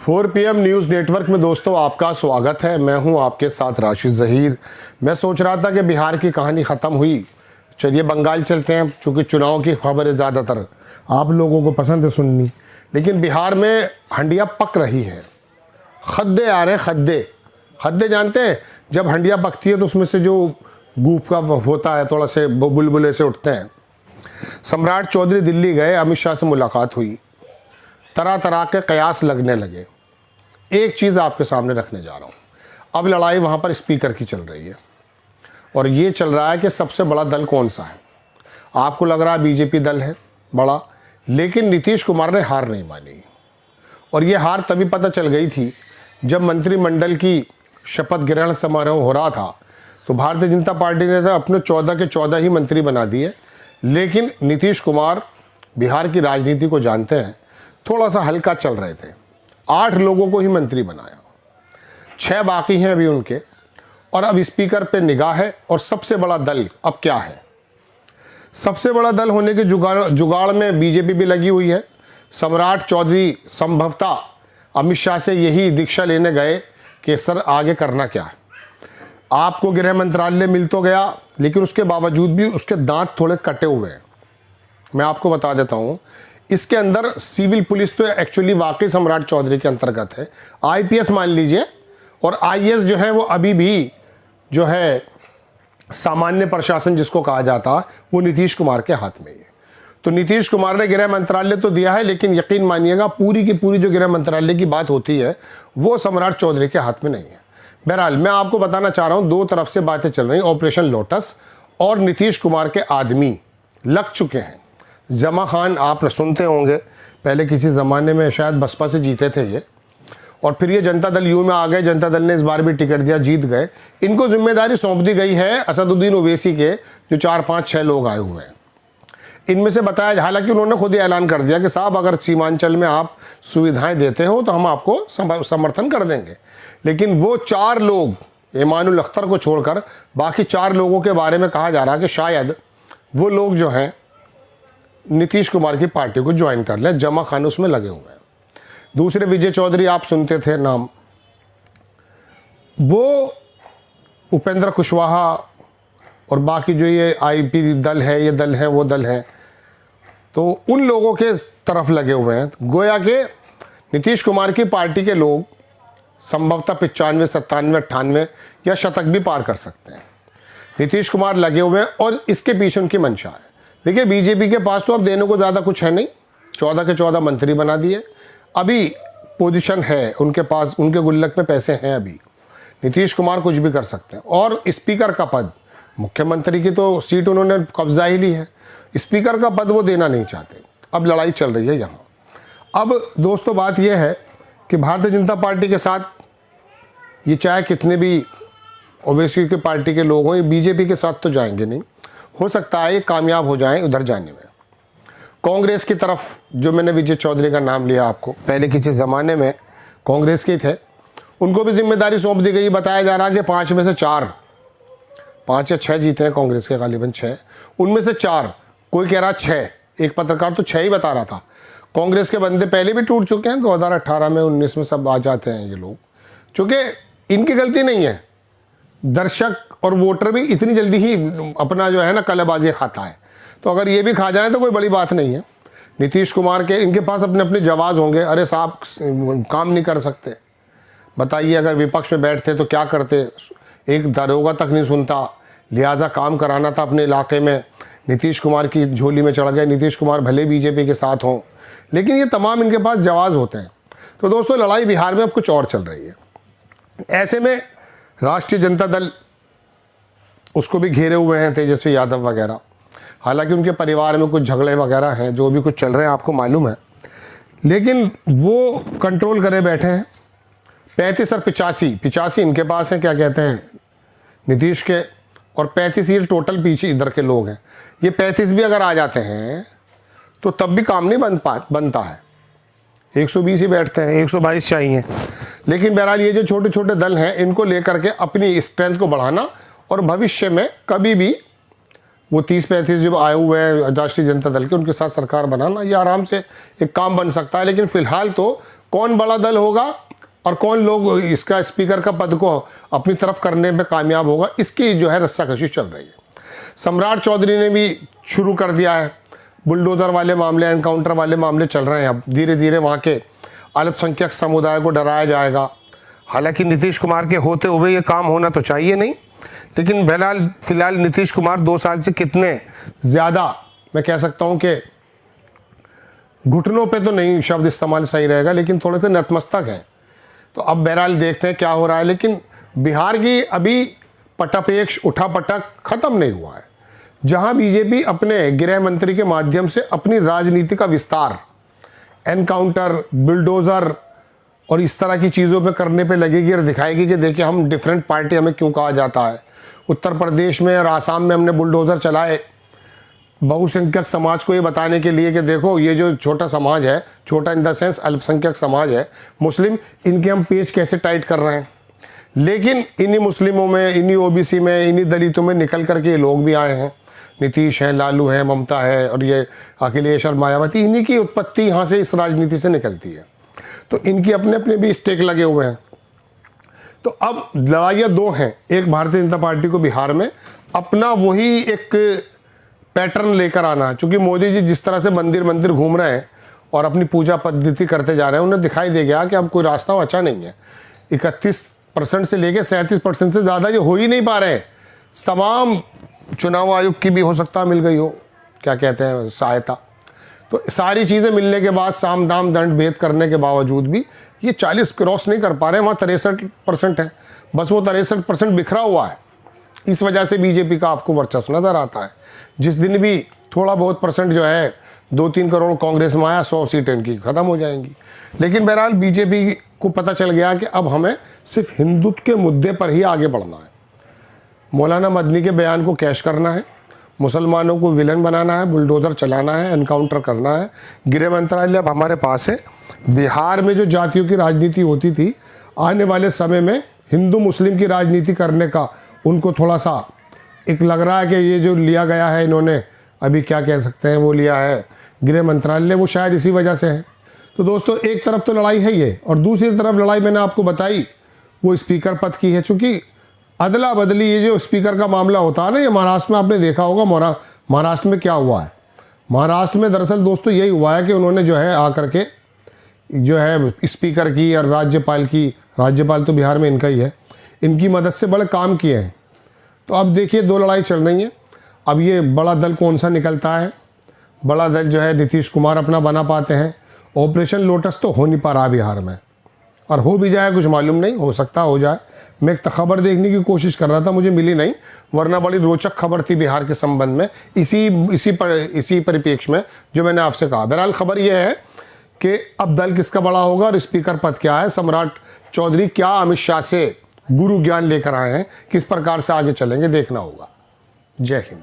4 PM news network में दोस्तों आपका स्वागत है। मैं हूं आपके साथ राशिद ज़हीर। मैं सोच रहा था कि बिहार की कहानी ख़त्म हुई, चलिए बंगाल चलते हैं, चूँकि चुनाव की खबरें ज़्यादातर आप लोगों को पसंद है सुननी। लेकिन बिहार में हंडिया पक रही है, खद्दे आ रहे हैं। खद्दे जानते हैं, जब हंडिया पकती है तो उसमें से जो गूफ का होता है, थोड़ा से बुलबुले से उठते हैं। सम्राट चौधरी दिल्ली गए, अमित शाह से मुलाकात हुई, तरह तरह के कयास लगने लगे। एक चीज़ आपके सामने रखने जा रहा हूँ। अब लड़ाई वहाँ पर स्पीकर की चल रही है और ये चल रहा है कि सबसे बड़ा दल कौन सा है। आपको लग रहा है बीजेपी दल है बड़ा, लेकिन नीतीश कुमार ने हार नहीं मानी। और ये हार तभी पता चल गई थी जब मंत्रिमंडल की शपथ ग्रहण समारोह हो रहा था, तो भारतीय जनता पार्टी ने तो अपने 14 के 14 ही मंत्री बना दिए। लेकिन नीतीश कुमार बिहार की राजनीति को जानते हैं, थोड़ा सा हल्का चल रहे थे। 8 लोगों को ही मंत्री बनाया, 6 बाकी हैं अभी उनके। और अब स्पीकर पे निगाह है। और सबसे बड़ा दल अब क्या है? सबसे बड़ा दल होने के जुगाड़ में बीजेपी भी लगी हुई है। सम्राट चौधरी संभवतः अमित शाह से यही दीक्षा लेने गए कि सर आगे करना क्या है। आपको गृह मंत्रालय मिल तो गया, लेकिन उसके बावजूद भी उसके दांत थोड़े कटे हुए हैं। मैं आपको बता देता हूँ, इसके अंदर सिविल पुलिस तो एक्चुअली वाकई सम्राट चौधरी के अंतर्गत है, आईपीएस मान लीजिए, और आईएएस जो है वो अभी भी जो है सामान्य प्रशासन जिसको कहा जाता वो नीतीश कुमार के हाथ में ही है। तो नीतीश कुमार ने गृह मंत्रालय तो दिया है, लेकिन यकीन मानिएगा पूरी की पूरी जो गृह मंत्रालय की बात होती है वो सम्राट चौधरी के हाथ में नहीं है। बहरहाल मैं आपको बताना चाह रहा हूँ, 2 तरफ से बातें चल रही। ऑपरेशन लोटस और नीतीश कुमार के आदमी लग चुके हैं। जमा खान आप सुनते होंगे, पहले किसी ज़माने में शायद बसपा से जीते थे ये, और फिर ये जनता दल यू में आ गए। जनता दल ने इस बार भी टिकट दिया, जीत गए। इनको जिम्मेदारी सौंप दी गई है असदुद्दीन ओवैसी के, जो 4, 5, 6 लोग आए हुए हैं। इनमें से बताया, हालांकि उन्होंने खुद ही ऐलान कर दिया कि साहब अगर सीमांचल में आप सुविधाएं देते हो तो हम आपको समर्थन कर देंगे। लेकिन वो 4 लोग, इमानुल अख्तर को छोड़कर बाकी 4 लोगों के बारे में कहा जा रहा है कि शायद वो लोग जो हैं नीतीश कुमार की पार्टी को ज्वाइन कर लें। जमा खान उसमें लगे हुए हैं। दूसरे विजय चौधरी आप सुनते थे नाम, वो उपेंद्र कुशवाहा और बाकी जो ये आईपी दल है, ये दल है, वो दल है, तो उन लोगों के तरफ लगे हुए हैं। गोया के नीतीश कुमार की पार्टी के लोग संभवतः 95, 97, 98 या शतक भी पार कर सकते हैं। नीतीश कुमार लगे हुए हैं और इसके पीछे उनकी मंशा है। देखिए बीजेपी के पास तो अब देने को ज़्यादा कुछ है नहीं, 14 के 14 मंत्री बना दिए, अभी पोजीशन है उनके पास, उनके गुल्लक में पैसे हैं। अभी नीतीश कुमार कुछ भी कर सकते हैं। और स्पीकर का पद, मुख्यमंत्री की तो सीट उन्होंने कब्जा ही ली है, स्पीकर का पद वो देना नहीं चाहते। अब लड़ाई चल रही है यहाँ। अब दोस्तों बात यह है कि भारतीय जनता पार्टी के साथ ये चाहे कितने भी ओवैसी की पार्टी के लोग हों, ये बीजेपी के साथ तो जाएंगे नहीं। हो सकता है ये कामयाब हो जाएं उधर जाने में। कांग्रेस की तरफ जो मैंने विजय चौधरी का नाम लिया, आपको पहले किसी ज़माने में कांग्रेस के थे, उनको भी जिम्मेदारी सौंप दी गई। बताया जा रहा है कि 5 में से 4, 5 या 6 जीते हैं कांग्रेस के, गालिबन 6, उनमें से 4, कोई कह रहा 6, एक पत्रकार तो 6 ही बता रहा था। कांग्रेस के बंदे पहले भी टूट चुके हैं, 2018 में, 19 में सब आ जाते हैं ये लोग, चूँकि इनकी गलती नहीं है। दर्शक और वोटर भी इतनी जल्दी ही अपना जो है ना कलेबाजी खाता है, तो अगर ये भी खा जाए तो कोई बड़ी बात नहीं है। नीतीश कुमार के, इनके पास अपने अपने जवाब होंगे। अरे साहब काम नहीं कर सकते, बताइए अगर विपक्ष में बैठते तो क्या करते, एक दरोगा तक नहीं सुनता, लिहाजा काम कराना था अपने इलाके में। नीतीश कुमार की झोली में चढ़ गए। नीतीश कुमार भले बीजेपी के साथ हों, लेकिन ये तमाम इनके पास जवाब होते हैं। तो दोस्तों लड़ाई बिहार में अब कुछ और चल रही है। ऐसे में राष्ट्रीय जनता दल उसको भी घेरे हुए हैं तेजस्वी यादव वगैरह। हालांकि उनके परिवार में कुछ झगड़े वगैरह हैं, जो भी कुछ चल रहे हैं आपको मालूम है, लेकिन वो कंट्रोल करे बैठे हैं। 35 और 85 इनके पास हैं, क्या कहते हैं, नीतीश के, और 35 ये टोटल पीछे इधर के लोग हैं। ये 35 भी अगर आ जाते हैं तो तब भी काम नहीं बनता है। 120 ही बैठते हैं, 122 चाहिए। लेकिन बहरहाल ये जो छोटे छोटे दल हैं, इनको लेकर के अपनी स्ट्रेंथ को बढ़ाना और भविष्य में कभी भी वो 30-35 जो आए हुए हैं राष्ट्रीय जनता दल के, उनके साथ सरकार बनाना ये आराम से एक काम बन सकता है। लेकिन फिलहाल तो कौन बड़ा दल होगा और कौन लोग इसका स्पीकर का पद को अपनी तरफ करने में कामयाब होगा, इसकी जो है रस्साकशी चल रही है। सम्राट चौधरी ने भी शुरू कर दिया है, बुलडोज़र वाले मामले, एनकाउंटर वाले मामले चल रहे हैं। अब धीरे धीरे वहाँ के अल्पसंख्यक समुदाय को डराया जाएगा। हालांकि नीतीश कुमार के होते हुए ये काम होना तो चाहिए नहीं, लेकिन फिलहाल नीतीश कुमार 2 साल से कितने ज़्यादा, मैं कह सकता हूँ कि घुटनों पे तो नहीं शब्द इस्तेमाल सही रहेगा, लेकिन थोड़े से नतमस्तक हैं। तो अब बहरहाल देखते हैं क्या हो रहा है। लेकिन बिहार की अभी पटापेक्ष उठापटक ख़त्म नहीं हुआ है। जहां बीजेपी अपने गृह मंत्री के माध्यम से अपनी राजनीति का विस्तार एनकाउंटर, बुलडोज़र और इस तरह की चीज़ों पे करने पे लगेगी और दिखाएगी कि देखिए हम डिफरेंट पार्टी, हमें क्यों कहा जाता है। उत्तर प्रदेश में और आसाम में हमने बुलडोज़र चलाए बहुसंख्यक समाज को ये बताने के लिए कि देखो ये जो छोटा समाज है, छोटा इन द सेंस अल्पसंख्यक समाज है मुस्लिम, इनके हम पेच कैसे टाइट कर रहे हैं। लेकिन इन्हीं मुस्लिमों में, इन्हीं ओबीसी में, इन्हीं दलितों में निकल करके ये लोग भी आए हैं। नीतीश हैं, लालू हैं, ममता है और ये अखिलेश और मायावती, इन्हीं की उत्पत्ति यहाँ से, इस राजनीति से निकलती है। तो इनकी अपने अपने भी स्टेक लगे हुए हैं। तो अब लड़ाइयाँ 2 हैं। एक, भारतीय जनता पार्टी को बिहार में अपना वही एक पैटर्न लेकर आना है। चूँकि मोदी जी जिस तरह से मंदिर मंदिर घूम रहे हैं और अपनी पूजा पद्धति करते जा रहे हैं, उन्हें दिखाई दे गया कि अब कोई रास्ता अच्छा नहीं है। 31% से लेकर 37% से ज़्यादा ये हो ही नहीं पा रहे हैं। तमाम चुनाव आयोग की भी हो सकता मिल गई हो, क्या कहते हैं, सहायता। तो सारी चीज़ें मिलने के बाद, साम दाम दंड भेद करने के बावजूद भी ये 40 क्रॉस नहीं कर पा रहे हैं। वहाँ 63% है, बस वो 63% बिखरा हुआ है। इस वजह से बीजेपी का आपको वर्चस्व नज़र आता है। जिस दिन भी थोड़ा बहुत परसेंट जो है 2-3 करोड़ कांग्रेस में आया, 100 सीटें इनकी ख़त्म हो जाएंगी। लेकिन बहरहाल बीजेपी को पता चल गया कि अब हमें सिर्फ हिंदुत्व के मुद्दे पर ही आगे बढ़ना है। मौलाना मदनी के बयान को कैश करना है, मुसलमानों को विलन बनाना है, बुलडोज़र चलाना है, एनकाउंटर करना है। गृह मंत्रालय अब हमारे पास है। बिहार में जो जातियों की राजनीति होती थी, आने वाले समय में हिंदू मुस्लिम की राजनीति करने का उनको थोड़ा सा एक लग रहा है कि ये जो लिया गया है इन्होंने, अभी क्या कह सकते हैं, वो लिया है गृह मंत्रालय, वो शायद इसी वजह से है। तो दोस्तों, एक तरफ तो लड़ाई है ये, और दूसरी तरफ लड़ाई मैंने आपको बताई वो स्पीकर पद की है। चूँकि अदला बदली, ये जो स्पीकर का मामला होता है ना, ये महाराष्ट्र में आपने देखा होगा। महाराष्ट्र में क्या हुआ है, महाराष्ट्र में दरअसल दोस्तों यही हुआ है कि उन्होंने जो है आकर के जो है स्पीकर की और राज्यपाल की, राज्यपाल तो बिहार में इनका ही है, इनकी मदद से बड़े काम किए हैं। तो अब देखिए 2 लड़ाई चल रही है। अब ये बड़ा दल कौन सा निकलता है। बड़ा दल जो है नीतीश कुमार अपना बना पाते हैं। ऑपरेशन लोटस तो हो नहीं पा रहा बिहार में, और हो भी जाए कुछ मालूम नहीं, हो सकता हो जाए। मैं एक खबर देखने की कोशिश कर रहा था, मुझे मिली नहीं, वरना बड़ी रोचक खबर थी बिहार के संबंध में, इसी परिप्रेक्ष्य में जो मैंने आपसे कहा। बहरहाल खबर यह है कि अब दल किसका बड़ा होगा और स्पीकर पद क्या है। सम्राट चौधरी क्या अमित शाह से गुरु ज्ञान लेकर आए हैं, किस प्रकार से आगे चलेंगे, देखना होगा। जय हिंद।